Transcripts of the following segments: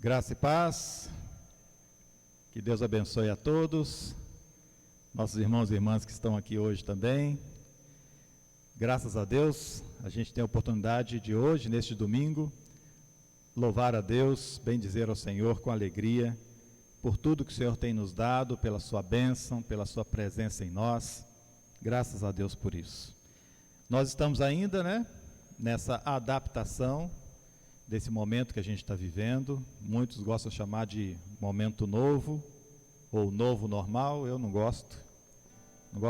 Graça e paz, que Deus abençoe a todos, nossos irmãos e irmãs que estão aqui hoje também. Graças a Deus, a gente tem a oportunidade de hoje, neste domingo, louvar a Deus, bendizer ao Senhor com alegria, por tudo que o Senhor tem nos dado, pela sua bênção, pela sua presença em nós. Graças a Deus por isso. Nós estamos ainda, nessa adaptação desse momento que a gente está vivendo. Muitos gostam de chamar de momento novo, ou novo normal. Eu não gosto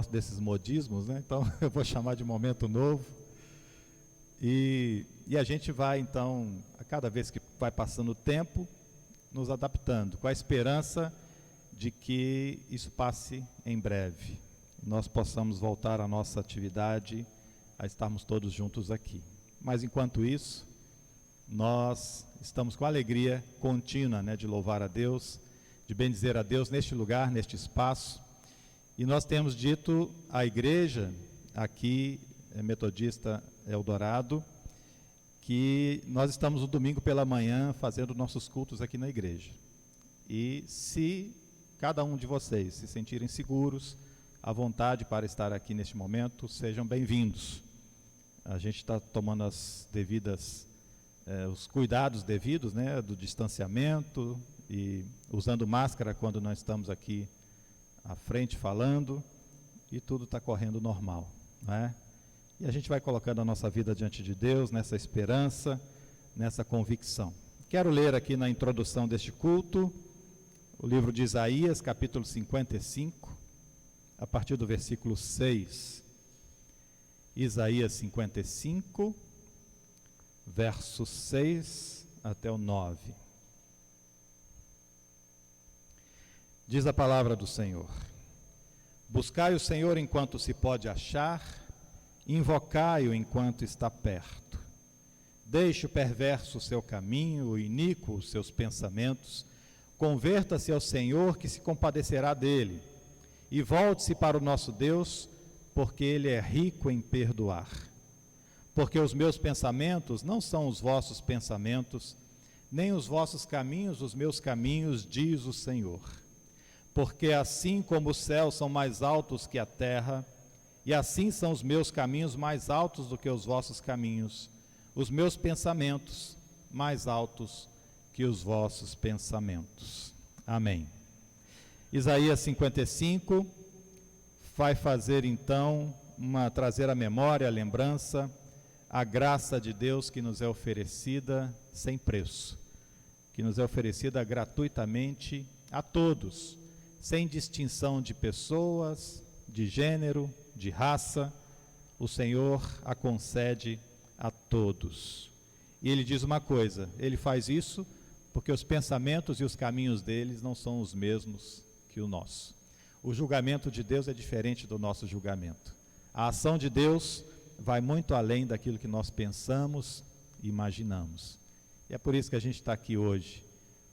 desses modismos, então eu vou chamar de momento novo. E a gente vai então, a cada vez que vai passando o tempo, nos adaptando, com a esperança de que isso passe em breve, nós possamos voltar à nossa atividade, a estarmos todos juntos aqui. Mas enquanto isso, nós estamos com alegria contínua, de louvar a Deus, de bendizer a Deus neste lugar, neste espaço. E nós temos dito à igreja aqui, Metodista Eldorado, que nós estamos no domingo pela manhã fazendo nossos cultos aqui na igreja. E se cada um de vocês se sentirem seguros, à vontade para estar aqui neste momento, sejam bem-vindos. A gente está tomando as devidas os cuidados devidos, do distanciamento e usando máscara quando nós estamos aqui à frente falando, e tudo está correndo normal, E a gente vai colocando a nossa vida diante de Deus, nessa esperança, nessa convicção. Quero ler aqui na introdução deste culto, o livro de Isaías, capítulo 55, a partir do versículo 6. Isaías 55, versos 6 até o 9. Diz a palavra do Senhor: Buscai o Senhor enquanto se pode achar, invocai-o enquanto está perto. Deixe o perverso o seu caminho, o iníquo os seus pensamentos, converta-se ao Senhor, que se compadecerá dele, e volte-se para o nosso Deus, porque ele é rico em perdoar. Porque os meus pensamentos não são os vossos pensamentos, nem os vossos caminhos os meus caminhos, diz o Senhor. Porque assim como os céus são mais altos que a terra, e assim são os meus caminhos mais altos do que os vossos caminhos, os meus pensamentos mais altos que os vossos pensamentos. Amém. Isaías 55 vai fazer então, trazer à memória, a lembrança, a graça de Deus que nos é oferecida sem preço, que nos é oferecida gratuitamente a todos, sem distinção de pessoas, de gênero, de raça. O Senhor a concede a todos. E ele diz uma coisa: ele faz isso porque os pensamentos e os caminhos deles não são os mesmos que o nosso. O julgamento de Deus é diferente do nosso julgamento. A ação de Deus vai muito além daquilo que nós pensamos e imaginamos. E é por isso que a gente está aqui hoje,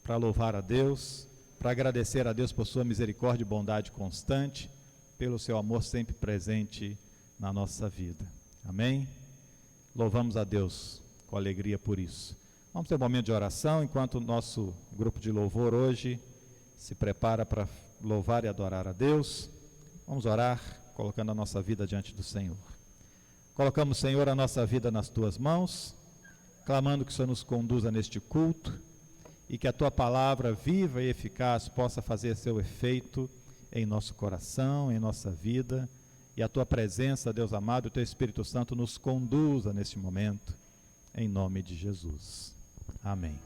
para louvar a Deus, para agradecer a Deus por sua misericórdia e bondade constante, pelo seu amor sempre presente na nossa vida. Amém? Louvamos a Deus com alegria por isso. Vamos ter um momento de oração, enquanto o nosso grupo de louvor hoje se prepara para louvar e adorar a Deus. Vamos orar, colocando a nossa vida diante do Senhor. Colocamos, Senhor, a nossa vida nas Tuas mãos, clamando que o Senhor nos conduza neste culto e que a Tua palavra viva e eficaz possa fazer seu efeito em nosso coração, em nossa vida, e a Tua presença, Deus amado, o Teu Espírito Santo nos conduza neste momento, em nome de Jesus. Amém.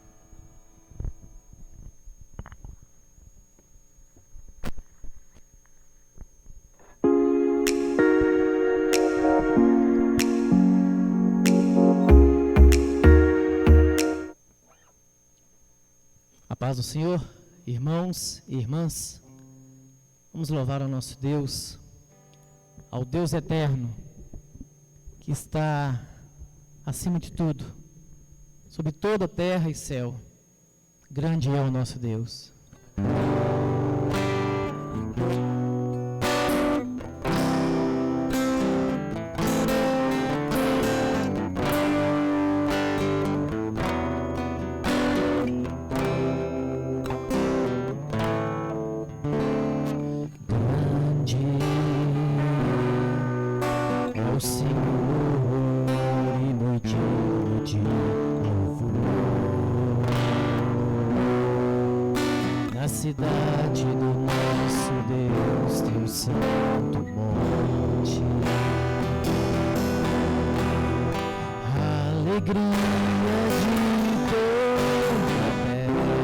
A paz do Senhor, irmãos e irmãs, vamos louvar ao nosso Deus, ao Deus eterno, que está acima de tudo, sobre toda terra e céu. Grande é o nosso Deus. cidade do nosso Deus, teu santo monte. Alegria de toda a terra,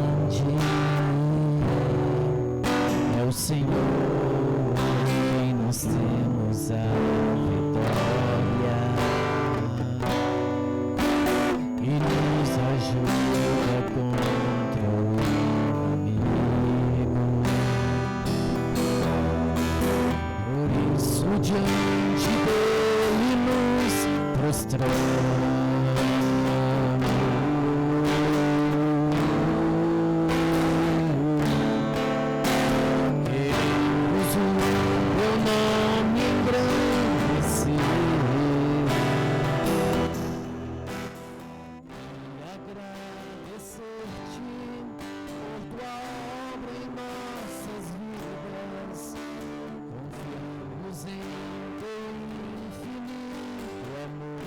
grande é o Senhor, quem nós temos a vitória e nos ajuda contra o inimigo. Por isso diante dele nos prostramos. Queremos o teu nome engrandecer e agradecer-te por tua obra em nossas vidas. Confiamos em teu infinito amor.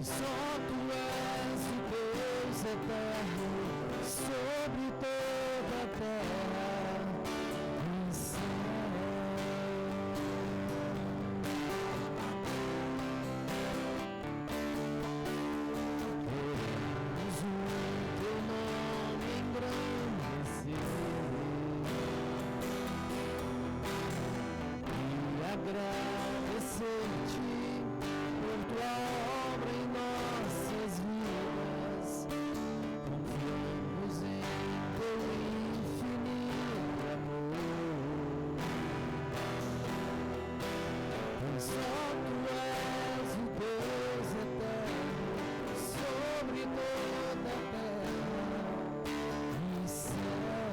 Só tu és o Deus eterno sobre toda a terra e céu. Queremos o teu nome engrandecer e agradecer-te por tua obra em nossas vidas. Confiamos em teu infinito amor. Pois só tu és o Deus eterno sobre toda a terra e céu.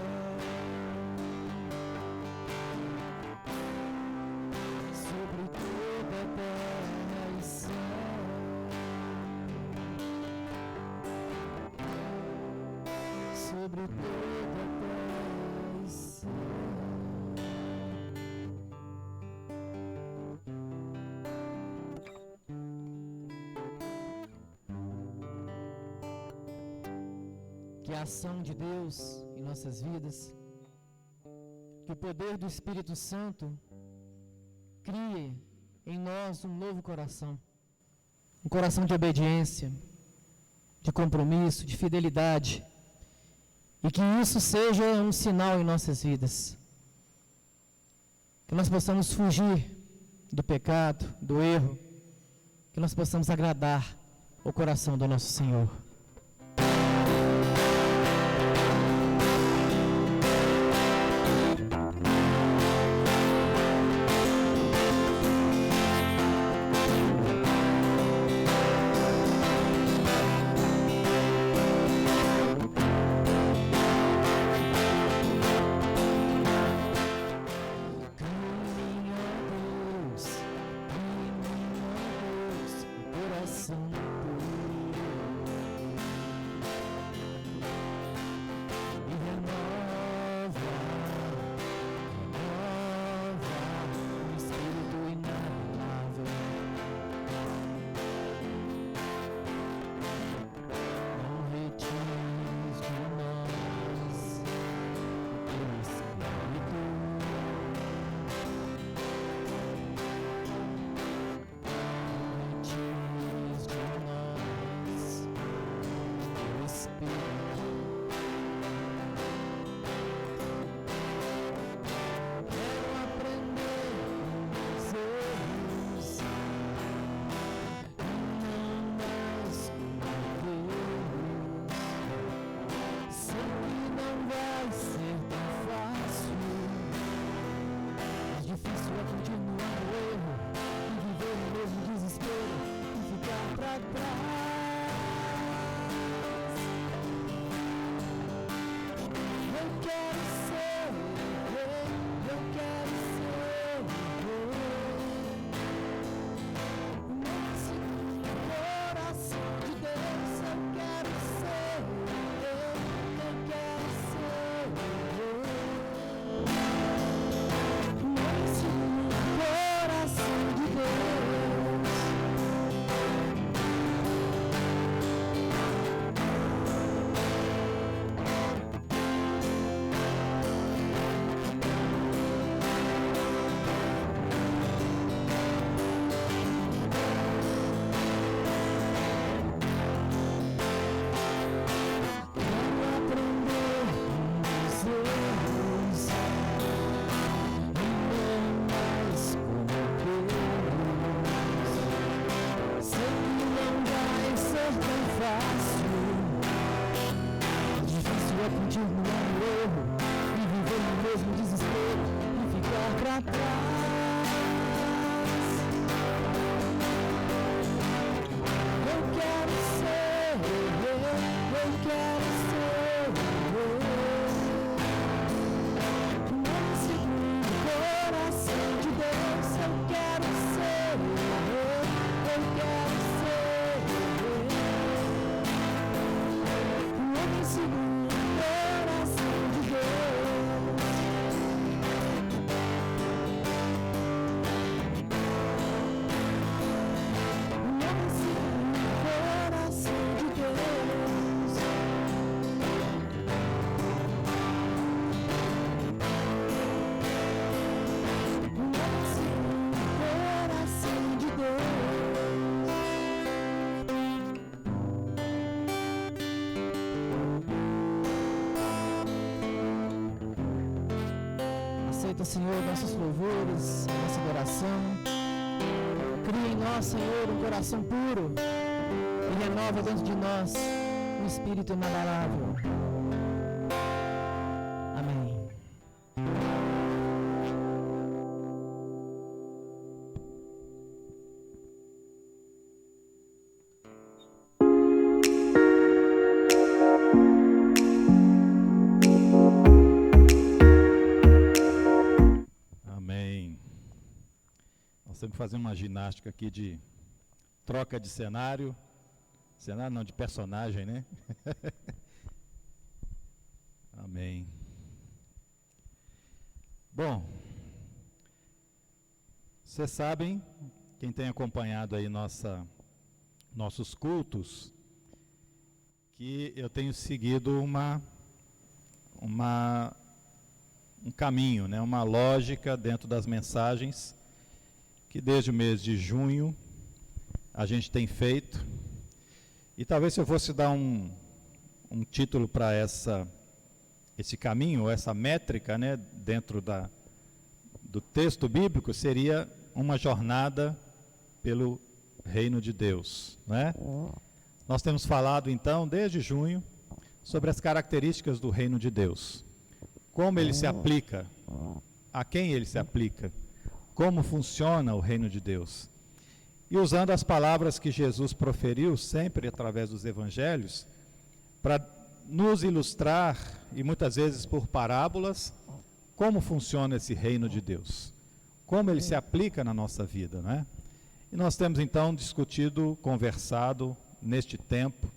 Sobre toda a terra e céu. Sobre toda a terra e céu. Que a ação de Deus em nossas vidas, que o poder do Espírito Santo crie em nós um novo coração, um coração de obediência, de compromisso, de fidelidade, e que isso seja um sinal em nossas vidas, que nós possamos fugir do pecado, do erro, que nós possamos agradar o coração do nosso Senhor. Coração puro. perdido no erro, e viver no mesmo desespero, e ficar pra trás. Eu quero ser, eu quero ser um homem segundo o coração de Deus. Eu quero ser, eu quero ser um homem segundo o coração de Deus. Um homem segundo o coração de Deus. Um homem segundo o coração de Deus. Aceita, Senhor, nossos louvores, nossa adoração. Cria em nós, Senhor, um coração puro e renova dentro de nós um espírito inabalável. Amém. Amém. Nós temos que fazer uma ginástica aqui de troca de cenário. Cenário não, de personagem, né? Amém. Bom, vocês sabem, quem tem acompanhado aí nossos cultos, que eu tenho seguido um caminho, né, uma lógica dentro das mensagens, que desde o mês de junho a gente tem feito. E talvez se eu fosse dar um título para esse caminho, essa métrica, né, dentro do texto bíblico, seria uma jornada pelo reino de Deus, né? Nós temos falado então, desde junho, sobre as características do reino de Deus. Como ele se aplica, a quem ele se aplica, como funciona o reino de Deus. E usando as palavras que Jesus proferiu, sempre através dos evangelhos, para nos ilustrar, e muitas vezes por parábolas, como funciona esse reino de Deus, como ele se aplica na nossa vida, né? E nós temos então discutido, conversado neste tempo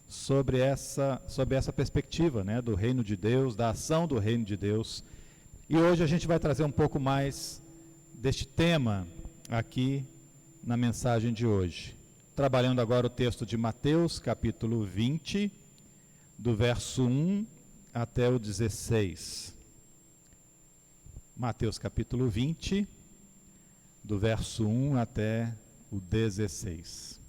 sobre essa perspectiva, né, do reino de Deus, da ação do reino de Deus. E hoje a gente vai trazer um pouco mais deste tema aqui na mensagem de hoje, trabalhando agora o texto de Mateus, capítulo 20, do verso 1 até o 16. Mateus, capítulo 20, do verso 1 até o 16.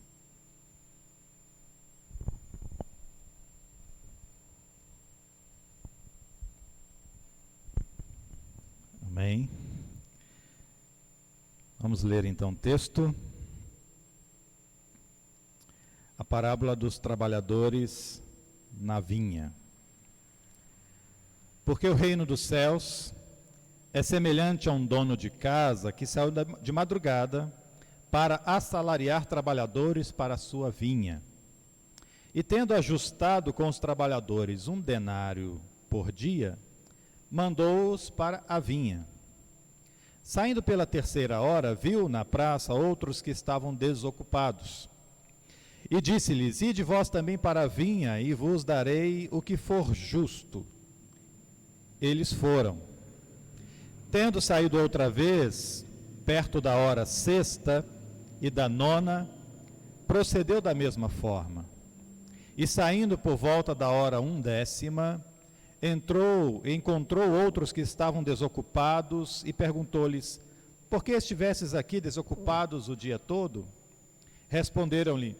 Amém. Vamos ler então o texto. A parábola dos trabalhadores na vinha. Porque o reino dos céus é semelhante a um dono de casa que saiu de madrugada para assalariar trabalhadores para a sua vinha. E tendo ajustado com os trabalhadores 1 denário por dia, mandou-os para a vinha. Saindo pela 3ª hora, viu na praça outros que estavam desocupados. E disse-lhes: Ide vós também para a vinha, e vos darei o que for justo. Eles foram. Tendo saído outra vez, perto da hora 6ª e da 9ª, procedeu da mesma forma. E saindo por volta da hora undécima, encontrou outros que estavam desocupados e perguntou-lhes: Por que estivestes aqui desocupados o dia todo? Responderam-lhe: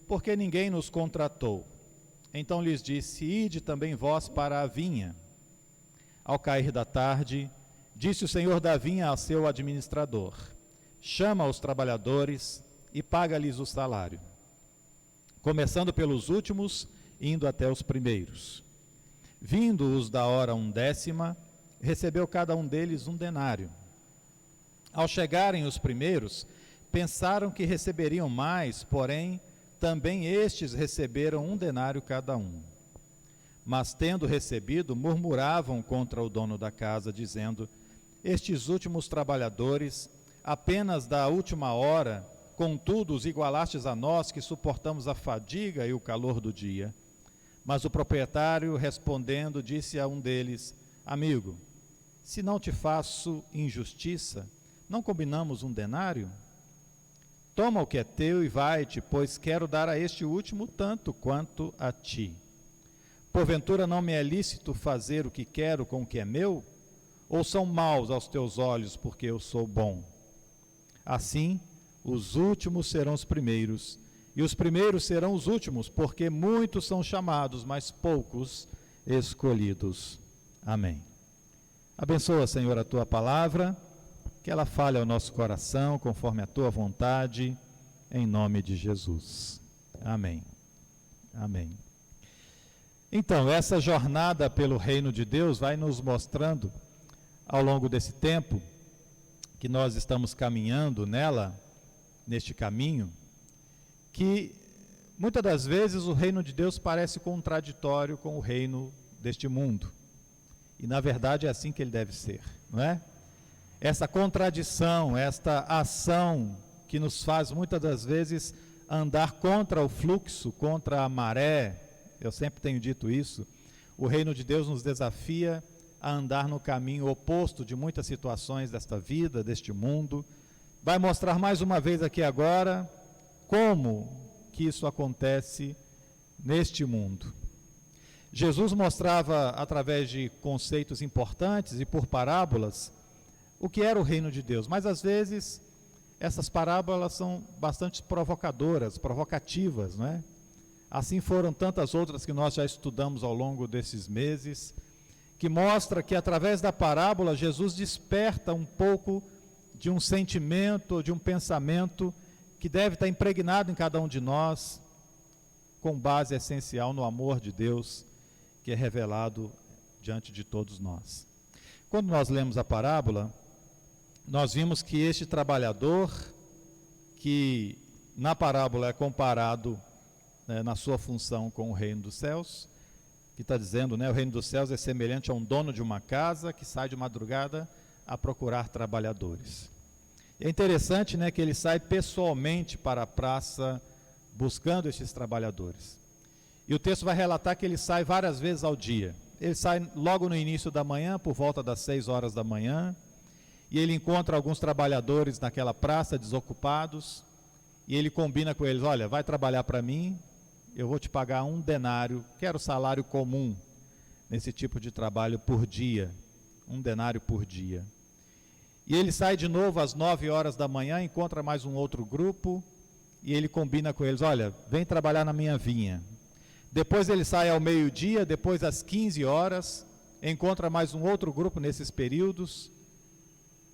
Porque ninguém nos contratou. Então lhes disse: Ide também vós para a vinha. Ao cair da tarde, disse o senhor da vinha ao seu administrador: Chama os trabalhadores e paga-lhes o salário, começando pelos últimos, indo até os primeiros. Vindo-os da hora 1/10, recebeu cada um deles 1 denário. Ao chegarem os primeiros, pensaram que receberiam mais, porém, também estes receberam 1 denário cada um. Mas, tendo recebido, murmuravam contra o dono da casa, dizendo: estes últimos trabalhadores, apenas da última hora, contudo os igualastes a nós, que suportamos a fadiga e o calor do dia. Mas o proprietário, respondendo, disse a um deles: amigo, se não te faço injustiça, não combinamos 1 denário? Toma o que é teu e vai-te, pois quero dar a este último tanto quanto a ti. Porventura não me é lícito fazer o que quero com o que é meu? Ou são maus aos teus olhos, porque eu sou bom? Assim, os últimos serão os primeiros, e os primeiros serão os últimos, porque muitos são chamados, mas poucos escolhidos. Amém. Abençoa, Senhor, a tua palavra, que ela fale ao nosso coração, conforme a tua vontade, em nome de Jesus. Amém. Amém. Então, essa jornada pelo reino de Deus vai nos mostrando, ao longo desse tempo, que nós estamos caminhando nela, neste caminho, que muitas das vezes o reino de Deus parece contraditório com o reino deste mundo. E na verdade é assim que ele deve ser, não é? Essa contradição, esta ação que nos faz muitas das vezes andar contra o fluxo, contra a maré, eu sempre tenho dito isso, o reino de Deus nos desafia a andar no caminho oposto de muitas situações desta vida, deste mundo. Vai mostrar mais uma vez aqui agora como que isso acontece neste mundo. Jesus mostrava através de conceitos importantes e por parábolas o que era o reino de Deus, mas às vezes essas parábolas são bastante provocadoras, provocativas, não é? Assim foram tantas outras que nós já estudamos ao longo desses meses, que mostra que através da parábola Jesus desperta um pouco de um sentimento, de um pensamento que deve estar impregnado em cada um de nós, com base essencial no amor de Deus, que é revelado diante de todos nós. Quando nós lemos a parábola, nós vimos que este trabalhador, que na parábola é comparado na sua função com o reino dos céus, que está dizendo, o reino dos céus é semelhante a um dono de uma casa que sai de madrugada a procurar trabalhadores. É interessante, que ele sai pessoalmente para a praça buscando estes trabalhadores. E o texto vai relatar que ele sai várias vezes ao dia. Ele sai logo no início da manhã, por volta das 6 horas da manhã, e ele encontra alguns trabalhadores naquela praça desocupados, e ele combina com eles: olha, vai trabalhar para mim, eu vou te pagar 1 denário, que era o salário comum nesse tipo de trabalho por dia, 1 denário por dia. E ele sai de novo às 9 horas da manhã, encontra mais um outro grupo, e ele combina com eles: olha, vem trabalhar na minha vinha. Depois ele sai ao meio-dia, depois às 15 horas, encontra mais um outro grupo nesses períodos,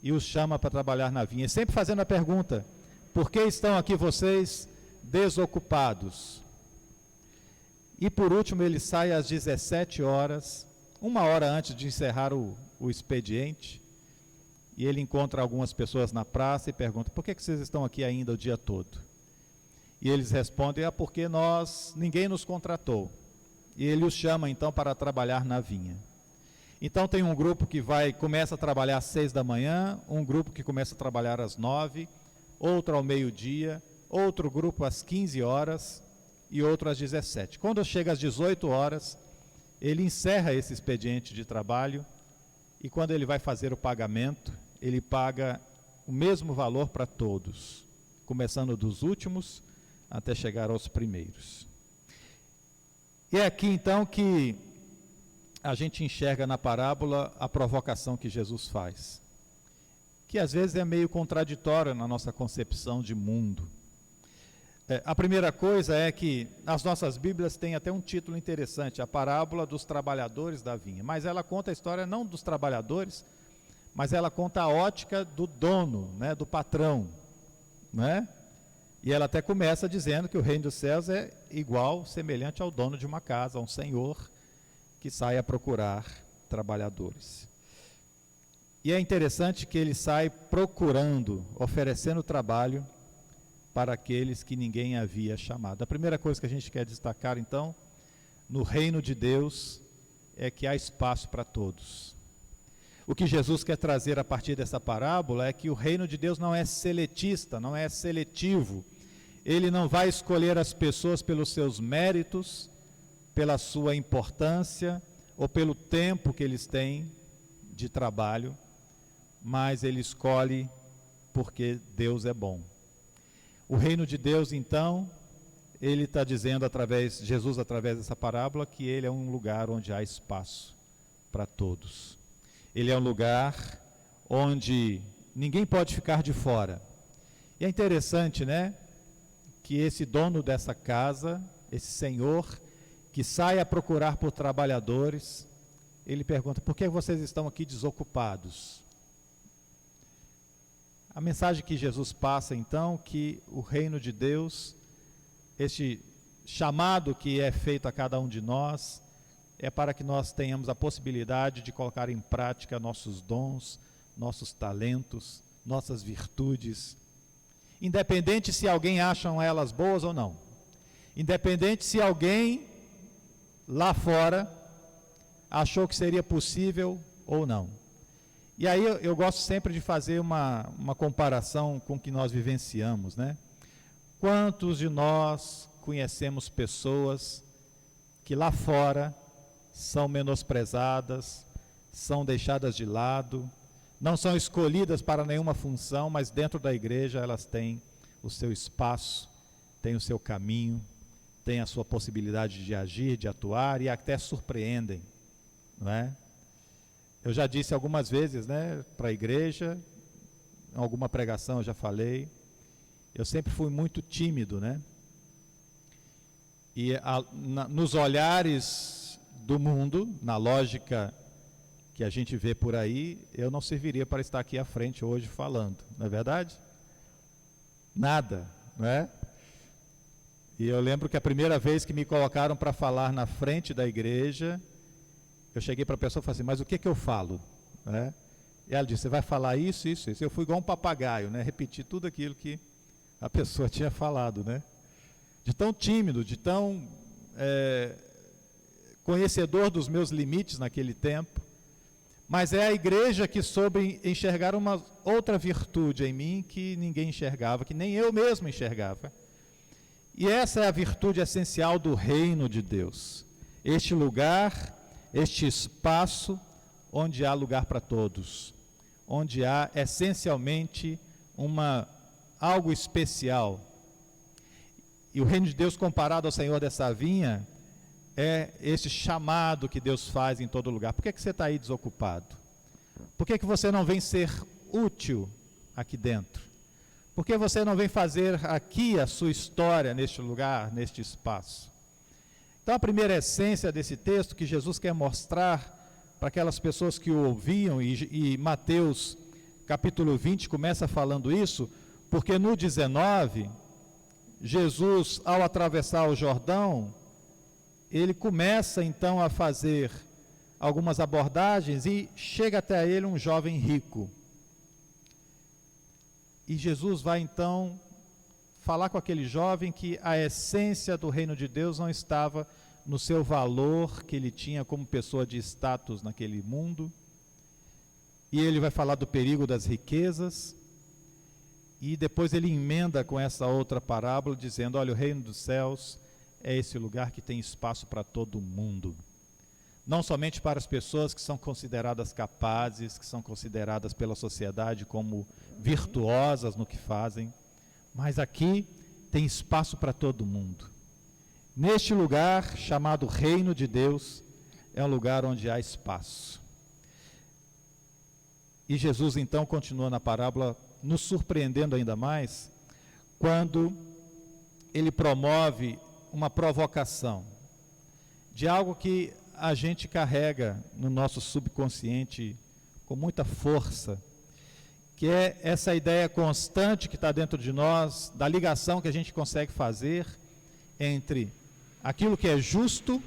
e os chama para trabalhar na vinha, sempre fazendo a pergunta: por que estão aqui vocês desocupados? E por último ele sai às 17 horas, 1 hora antes de encerrar o expediente, e ele encontra algumas pessoas na praça e pergunta: por que vocês estão aqui ainda o dia todo? E eles respondem: é porque ninguém nos contratou. E ele os chama então para trabalhar na vinha. Então tem um grupo que começa a trabalhar às 6 da manhã, um grupo que começa a trabalhar às 9, outro ao meio-dia, outro grupo às 15 horas e outro às 17. Quando chega às 18 horas, ele encerra esse expediente de trabalho, e quando ele vai fazer o pagamento, ele paga o mesmo valor para todos, começando dos últimos até chegar aos primeiros. E é aqui então que a gente enxerga na parábola a provocação que Jesus faz, que às vezes é meio contraditória na nossa concepção de mundo. A primeira coisa é que as nossas Bíblias têm até um título interessante: a parábola dos trabalhadores da vinha, mas ela conta a história não dos trabalhadores, mas ela conta a ótica do dono, do patrão, E ela até começa dizendo que o reino dos céus é igual, semelhante ao dono de uma casa, a um senhor que sai a procurar trabalhadores. E é interessante que ele sai procurando, oferecendo trabalho para aqueles que ninguém havia chamado. A primeira coisa que a gente quer destacar, então, no reino de Deus, é que há espaço para todos. O que Jesus quer trazer a partir dessa parábola é que o reino de Deus não é seletista, não é seletivo. Ele não vai escolher as pessoas pelos seus méritos, pela sua importância ou pelo tempo que eles têm de trabalho, mas ele escolhe porque Deus é bom. O reino de Deus, então, ele está dizendo Jesus através dessa parábola, que ele é um lugar onde há espaço para todos. Ele é um lugar onde ninguém pode ficar de fora. E é interessante, né, que esse dono dessa casa, esse senhor, que sai a procurar por trabalhadores, ele pergunta: por que vocês estão aqui desocupados? A mensagem que Jesus passa, então, que o reino de Deus, este chamado que é feito a cada um de nós, é para que nós tenhamos a possibilidade de colocar em prática nossos dons, nossos talentos, nossas virtudes, independente se alguém acha elas boas ou não, independente se alguém lá fora achou que seria possível ou não. E aí eu gosto sempre de fazer uma comparação com o que nós vivenciamos, né? Quantos de nós conhecemos pessoas que lá fora são menosprezadas, são deixadas de lado, não são escolhidas para nenhuma função, mas dentro da igreja elas têm o seu espaço, têm o seu caminho, têm a sua possibilidade de agir, de atuar e até surpreendem, não é? Eu já disse algumas vezes, né, para a igreja, em alguma pregação eu já falei, eu sempre fui muito tímido, né? E nos olhares do mundo, na lógica que a gente vê por aí, eu não serviria para estar aqui à frente hoje falando, não é verdade? Nada, não é? E eu lembro que a primeira vez que me colocaram para falar na frente da igreja, eu cheguei para a pessoa e falei assim: mas o que eu falo? Né? E ela disse: você vai falar isso, isso, isso. Eu fui igual um papagaio, né? Repeti tudo aquilo que a pessoa tinha falado, né? De tão tímido, de tão conhecedor dos meus limites naquele tempo. Mas é a igreja que soube enxergar uma outra virtude em mim que ninguém enxergava, que nem eu mesmo enxergava. E essa é a virtude essencial do reino de Deus. Este lugar, este espaço onde há lugar para todos, onde há essencialmente algo especial. E o reino de Deus comparado ao Senhor dessa vinha é esse chamado que Deus faz em todo lugar. Por que você está aí desocupado? Por que você não vem ser útil aqui dentro? Por que você não vem fazer aqui a sua história neste lugar, neste espaço? Então a primeira essência desse texto que Jesus quer mostrar para aquelas pessoas que o ouviam, e Mateus capítulo 20 começa falando isso, porque no 19, Jesus, ao atravessar o Jordão, ele começa então a fazer algumas abordagens e chega até ele um jovem rico. E Jesus vai então falar com aquele jovem que a essência do reino de Deus não estava no seu valor que ele tinha como pessoa de status naquele mundo. E ele vai falar do perigo das riquezas. E depois ele emenda com essa outra parábola dizendo: olha, o reino dos céus é esse lugar que tem espaço para todo mundo. Não somente para as pessoas que são consideradas capazes, que são consideradas pela sociedade como virtuosas no que fazem, mas aqui tem espaço para todo mundo. Neste lugar chamado Reino de Deus, é um lugar onde há espaço. E Jesus então continua na parábola, nos surpreendendo ainda mais, quando ele promove uma provocação de algo que a gente carrega no nosso subconsciente com muita força, que é essa ideia constante que está dentro de nós, da ligação que a gente consegue fazer entre aquilo que é justo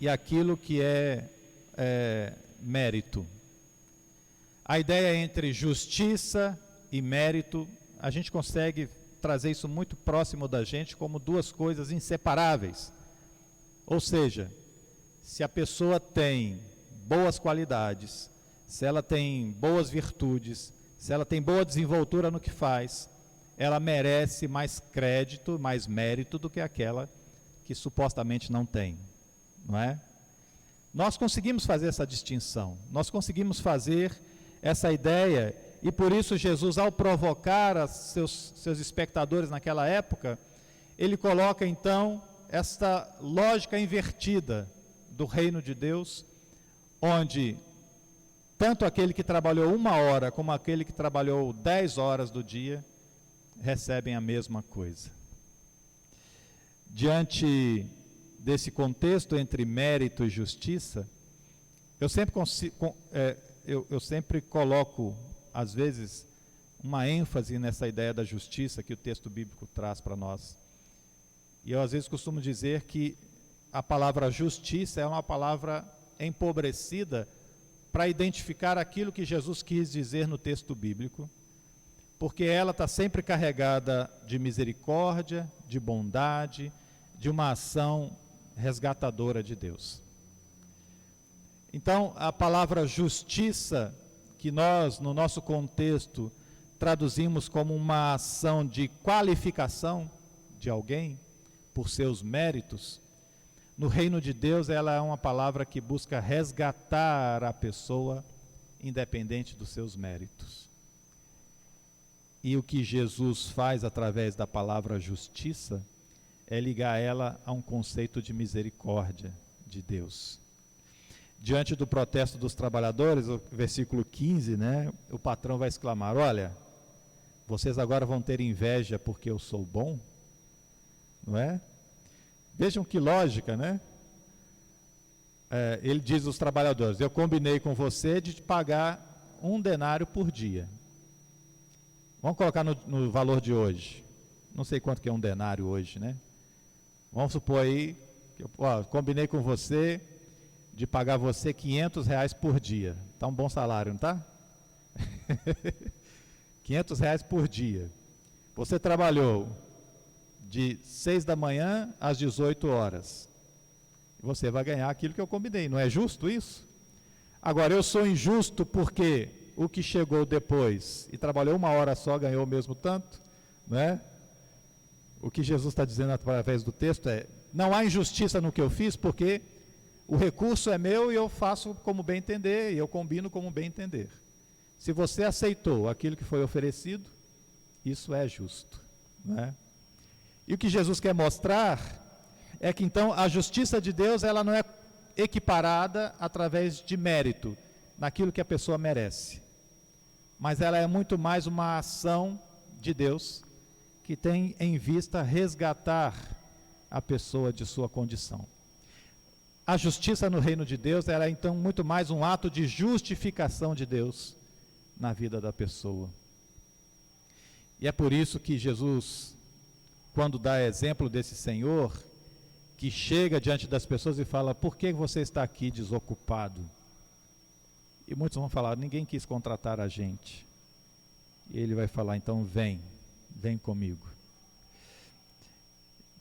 e aquilo que é mérito. A ideia entre justiça e mérito, a gente consegue trazer isso muito próximo da gente como duas coisas inseparáveis. Ou seja, se a pessoa tem boas qualidades, se ela tem boas virtudes, se ela tem boa desenvoltura no que faz, ela merece mais crédito, mais mérito do que aquela que supostamente não tem, não é? Nós conseguimos fazer essa distinção, nós conseguimos fazer essa ideia, e por isso Jesus, ao provocar seus espectadores naquela época, ele coloca então esta lógica invertida do reino de Deus, onde tanto aquele que trabalhou 1 hora como aquele que trabalhou 10 horas do dia recebem a mesma coisa. Diante desse contexto entre mérito e justiça, eu sempre coloco, às vezes, uma ênfase nessa ideia da justiça que o texto bíblico traz para nós. E eu, às vezes, costumo dizer que a palavra justiça é uma palavra empobrecida para identificar aquilo que Jesus quis dizer no texto bíblico, porque ela está sempre carregada de misericórdia, de bondade, de uma ação resgatadora de Deus. Então, a palavra justiça, que nós, no nosso contexto, traduzimos como uma ação de qualificação de alguém por seus méritos, no reino de Deus ela é uma palavra que busca resgatar a pessoa independente dos seus méritos. E o que Jesus faz através da palavra justiça é ligar ela a um conceito de misericórdia de Deus. Diante do protesto dos trabalhadores, o versículo 15, o patrão vai exclamar: olha, vocês agora vão ter inveja porque eu sou bom? Não é? Vejam que lógica, né? Ele diz aos trabalhadores: eu combinei com você de te pagar 1 denário por dia. Vamos colocar no valor de hoje. Não sei quanto que é 1 denário hoje, né? Vamos supor aí, que eu combinei com você de pagar você R$500 por dia. Está um bom salário, não está? R$500 por dia. Você trabalhou de 6 da manhã às 18 horas. Você vai ganhar aquilo que eu combinei. Não é justo isso? Agora, eu sou injusto porque o que chegou depois e trabalhou 1 hora só ganhou o mesmo tanto, não é? O que Jesus está dizendo através do texto é: não há injustiça no que eu fiz, porque o recurso é meu e eu faço como bem entender, e eu combino como bem entender. Se você aceitou aquilo que foi oferecido, isso é justo, não é? E o que Jesus quer mostrar é que então a justiça de Deus, ela não é equiparada através de mérito, naquilo que a pessoa merece, mas ela é muito mais uma ação de Deus que tem em vista resgatar a pessoa de sua condição. A justiça no reino de Deus, ela é então muito mais um ato de justificação de Deus na vida da pessoa. E é por isso que Jesus, quando dá exemplo desse Senhor, que chega diante das pessoas e fala: por que você está aqui desocupado? E muitos vão falar: ninguém quis contratar a gente. E ele vai falar: então vem comigo.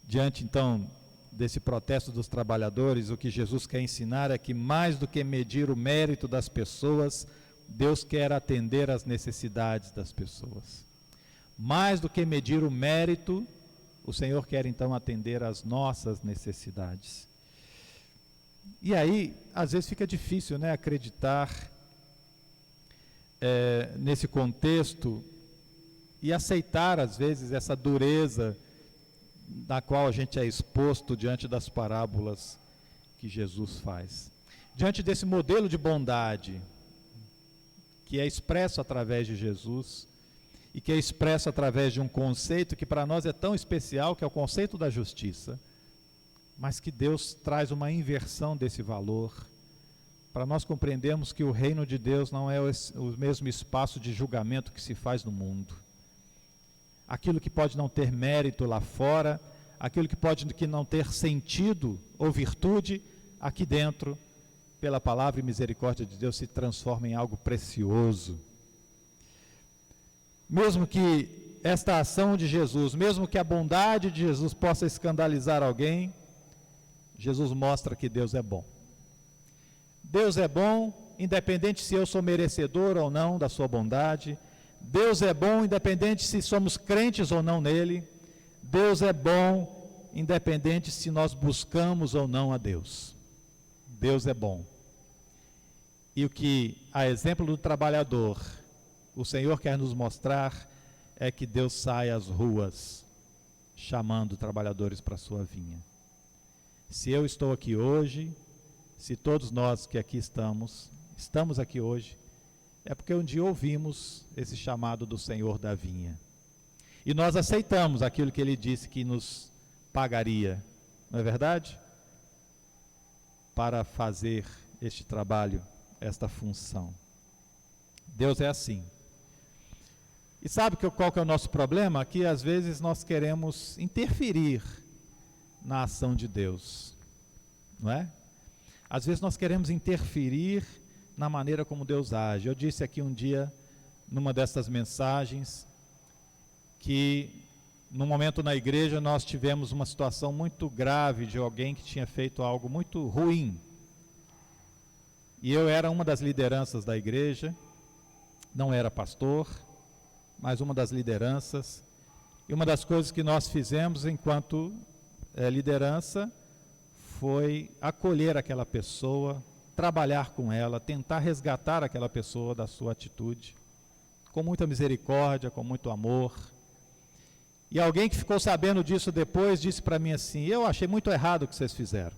Diante então desse protesto dos trabalhadores, o que Jesus quer ensinar é que mais do que medir o mérito das pessoas, Deus quer atender às necessidades das pessoas. Mais do que medir o mérito, o Senhor quer então atender às nossas necessidades. E aí, às vezes fica difícil, acreditar nesse contexto e aceitar, às vezes, essa dureza da qual a gente é exposto diante das parábolas que Jesus faz. Diante desse modelo de bondade que é expresso através de Jesus e que é expresso através de um conceito que para nós é tão especial, que é o conceito da justiça, mas que Deus traz uma inversão desse valor, para nós compreendermos que o reino de Deus não é o mesmo espaço de julgamento que se faz no mundo. Aquilo que pode não ter mérito lá fora, aquilo que pode não ter sentido ou virtude, aqui dentro, pela palavra e misericórdia de Deus, se transforma em algo precioso. Mesmo que esta ação de Jesus, mesmo que a bondade de Jesus possa escandalizar alguém, Jesus mostra que Deus é bom. Deus é bom, independente se eu sou merecedor ou não da sua bondade. Deus é bom, independente se somos crentes ou não nele. Deus é bom, independente se nós buscamos ou não a Deus. Deus é bom. E o que, a exemplo do trabalhador, o Senhor quer nos mostrar é que Deus sai às ruas chamando trabalhadores para a sua vinha. Se eu estou aqui hoje, se todos nós que aqui estamos aqui hoje, é porque um dia ouvimos esse chamado do Senhor da vinha. E nós aceitamos aquilo que Ele disse que nos pagaria, não é verdade? Para fazer este trabalho, esta função. Deus é assim. E sabe qual que é o nosso problema? Que às vezes nós queremos interferir na ação de Deus, não é? Às vezes nós queremos interferir na maneira como Deus age. Eu disse aqui um dia, numa dessas mensagens, que num momento na igreja nós tivemos uma situação muito grave de alguém que tinha feito algo muito ruim. E eu era uma das lideranças da igreja, não era pastor, mas uma das lideranças. E uma das coisas que nós fizemos enquanto liderança foi acolher aquela pessoa, trabalhar com ela, tentar resgatar aquela pessoa da sua atitude, com muita misericórdia, com muito amor. E alguém que ficou sabendo disso depois disse para mim assim: eu achei muito errado o que vocês fizeram.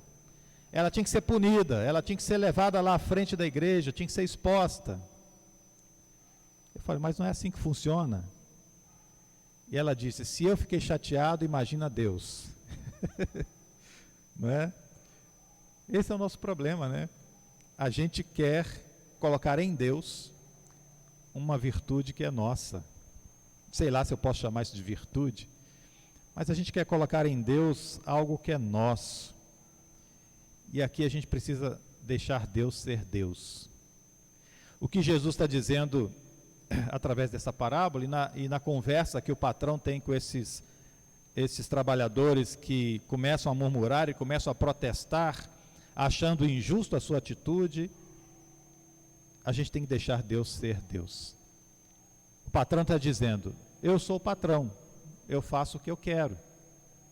Ela tinha que ser punida, ela tinha que ser levada lá à frente da igreja, tinha que ser exposta. Eu falei, mas não é assim que funciona. E ela disse, se eu fiquei chateado, imagina Deus. Não é? Esse é o nosso problema, né? A gente quer colocar em Deus uma virtude que é nossa. Sei lá se eu posso chamar isso de virtude, mas a gente quer colocar em Deus algo que é nosso. E aqui a gente precisa deixar Deus ser Deus. O que Jesus está dizendo através dessa parábola e na conversa que o patrão tem com esses trabalhadores que começam a murmurar e começam a protestar, achando injusto a sua atitude, a gente tem que deixar Deus ser Deus. O patrão está dizendo, eu sou o patrão, eu faço o que eu quero,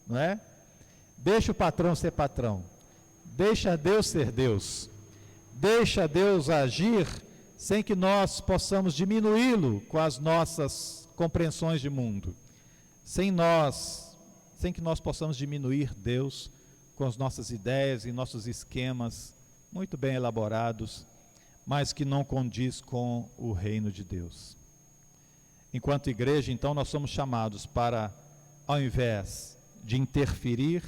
não é? Deixa o patrão ser patrão, deixa Deus ser Deus, deixa Deus agir sem que nós possamos diminuí-lo com as nossas compreensões de mundo, sem que nós possamos diminuir Deus com as nossas ideias e nossos esquemas muito bem elaborados, mas que não condiz com o reino de Deus. Enquanto igreja, então, nós somos chamados para, ao invés de interferir,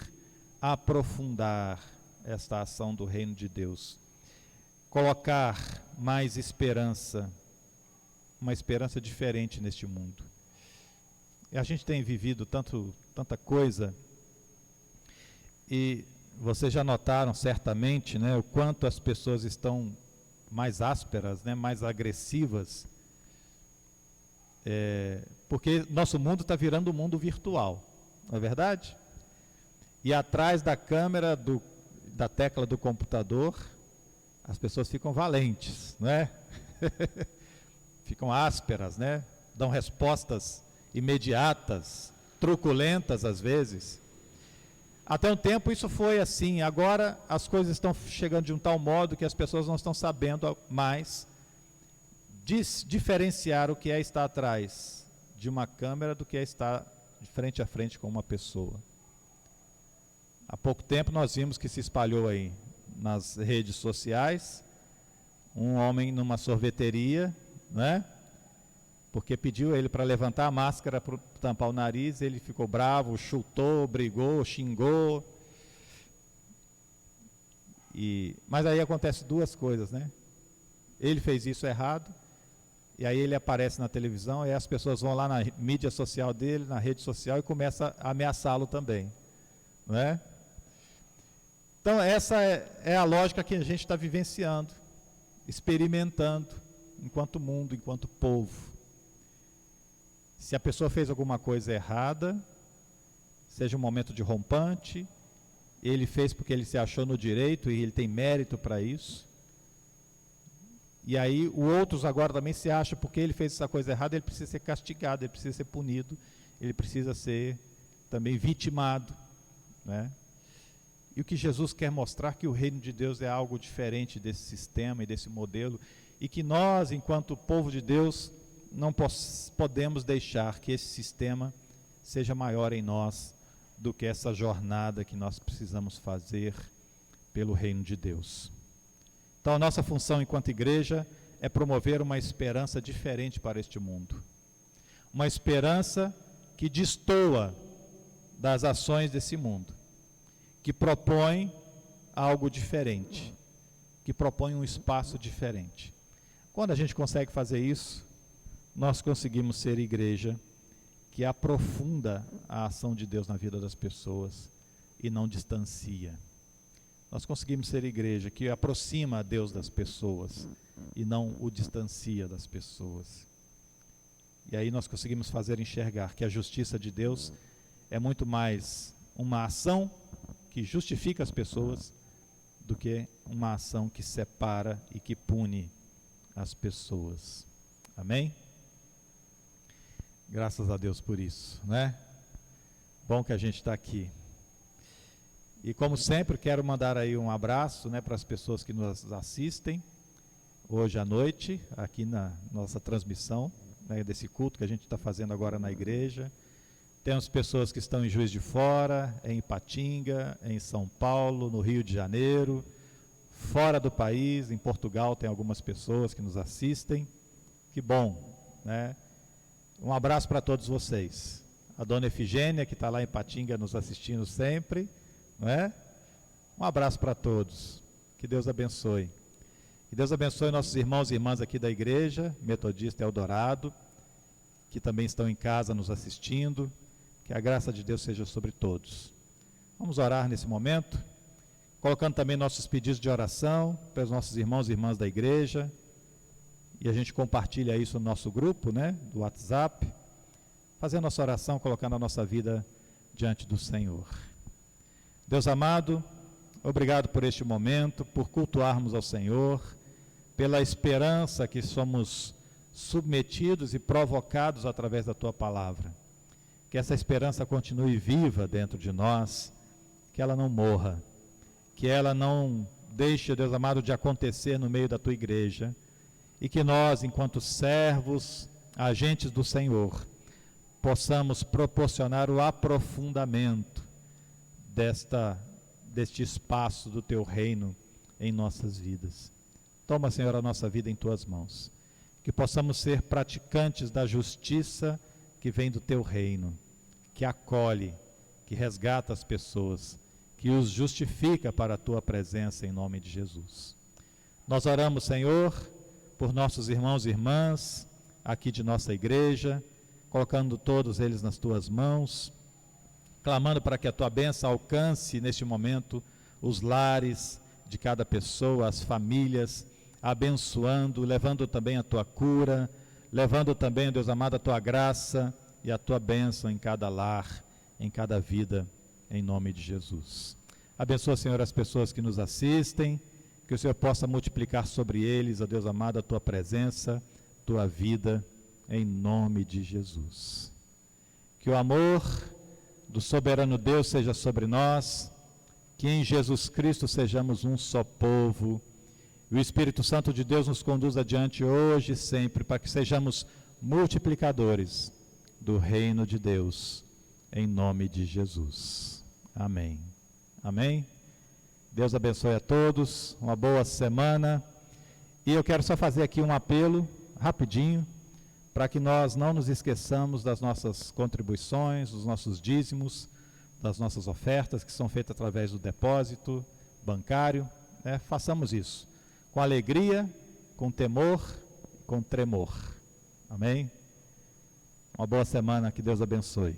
aprofundar esta ação do reino de Deus, colocar mais esperança, uma esperança diferente neste mundo. E a gente tem vivido tanta coisa, e vocês já notaram certamente, né, o quanto as pessoas estão mais ásperas, né, mais agressivas, porque nosso mundo está virando um mundo virtual, não é verdade? E atrás da câmera, da tecla do computador, as pessoas ficam valentes, não é? Ficam ásperas, né? Dão respostas imediatas, truculentas às vezes. Até um tempo isso foi assim, agora as coisas estão chegando de um tal modo que as pessoas não estão sabendo mais diferenciar o que é estar atrás de uma câmera do que é estar de frente a frente com uma pessoa. Há pouco tempo nós vimos que se espalhou aí nas redes sociais um homem numa sorveteria, né? Porque pediu ele para levantar a máscara para tampar o nariz, ele ficou bravo, chutou, brigou, xingou. Mas aí acontece duas coisas, né? Ele fez isso errado, e aí ele aparece na televisão, e as pessoas vão lá na mídia social dele, na rede social, e começam a ameaçá-lo também, não é? Então essa é a lógica que a gente está vivenciando, experimentando, enquanto mundo, enquanto povo. Se a pessoa fez alguma coisa errada, seja um momento de rompante, ele fez porque ele se achou no direito e ele tem mérito para isso. E aí o outros agora também se acham porque ele fez essa coisa errada, ele precisa ser castigado, ele precisa ser punido, ele precisa ser também vitimado, né? E o que Jesus quer mostrar que o reino de Deus é algo diferente desse sistema e desse modelo, e que nós, enquanto povo de Deus, não podemos deixar que esse sistema seja maior em nós do que essa jornada que nós precisamos fazer pelo reino de Deus. Então a nossa função enquanto igreja é promover uma esperança diferente para este mundo. Uma esperança que destoa das ações desse mundo, que propõe algo diferente, que propõe um espaço diferente. Quando a gente consegue fazer isso, nós conseguimos ser igreja que aprofunda a ação de Deus na vida das pessoas e não distancia. Nós conseguimos ser igreja que aproxima a Deus das pessoas e não o distancia das pessoas. E aí nós conseguimos fazer enxergar que a justiça de Deus é muito mais uma ação que justifica as pessoas do que uma ação que separa e que pune as pessoas. Amém? Graças a Deus por isso, né? Bom que a gente está aqui. E como sempre, quero mandar aí um abraço, né, para as pessoas que nos assistem hoje à noite, aqui na nossa transmissão, né, desse culto que a gente está fazendo agora na igreja. Temos pessoas que estão em Juiz de Fora, em Ipatinga, em São Paulo, no Rio de Janeiro, fora do país, em Portugal tem algumas pessoas que nos assistem. Que bom, né? Um abraço para todos vocês. A dona Efigênia, que está lá em Ipatinga nos assistindo sempre, não é? Um abraço para todos. Que Deus abençoe. Que Deus abençoe nossos irmãos e irmãs aqui da igreja, Metodista Eldorado, que também estão em casa nos assistindo. Que a graça de Deus seja sobre todos. Vamos orar nesse momento, colocando também nossos pedidos de oração para os nossos irmãos e irmãs da igreja. E a gente compartilha isso no nosso grupo, né, do WhatsApp, fazendo nossa oração, colocando a nossa vida diante do Senhor. Deus amado, obrigado por este momento, por cultuarmos ao Senhor, pela esperança que somos submetidos e provocados através da Tua palavra. Que essa esperança continue viva dentro de nós, que ela não morra, que ela não deixe, Deus amado, de acontecer no meio da Tua igreja, e que nós, enquanto servos, agentes do Senhor, possamos proporcionar o aprofundamento deste espaço do Teu reino em nossas vidas. Toma, Senhor, a nossa vida em Tuas mãos, que possamos ser praticantes da justiça que vem do Teu reino, que acolhe, que resgata as pessoas, que os justifica para a Tua presença em nome de Jesus. Nós oramos, Senhor, por nossos irmãos e irmãs aqui de nossa igreja, colocando todos eles nas Tuas mãos, clamando para que a Tua bênção alcance neste momento os lares de cada pessoa, as famílias, abençoando, levando também a Tua cura, levando também, Deus amado, a Tua graça e a Tua bênção em cada lar, em cada vida, em nome de Jesus. Abençoa, Senhor, as pessoas que nos assistem, que o Senhor possa multiplicar sobre eles, ó Deus amado, a Tua presença, Tua vida, em nome de Jesus. Que o amor do soberano Deus seja sobre nós, que em Jesus Cristo sejamos um só povo, e o Espírito Santo de Deus nos conduza adiante hoje e sempre, para que sejamos multiplicadores do reino de Deus, em nome de Jesus. Amém. Amém. Deus abençoe a todos, uma boa semana. E eu quero só fazer aqui um apelo, rapidinho, para que nós não nos esqueçamos das nossas contribuições, dos nossos dízimos, das nossas ofertas que são feitas através do depósito bancário, né? Façamos isso com alegria, com temor, com tremor. Amém? Uma boa semana, que Deus abençoe.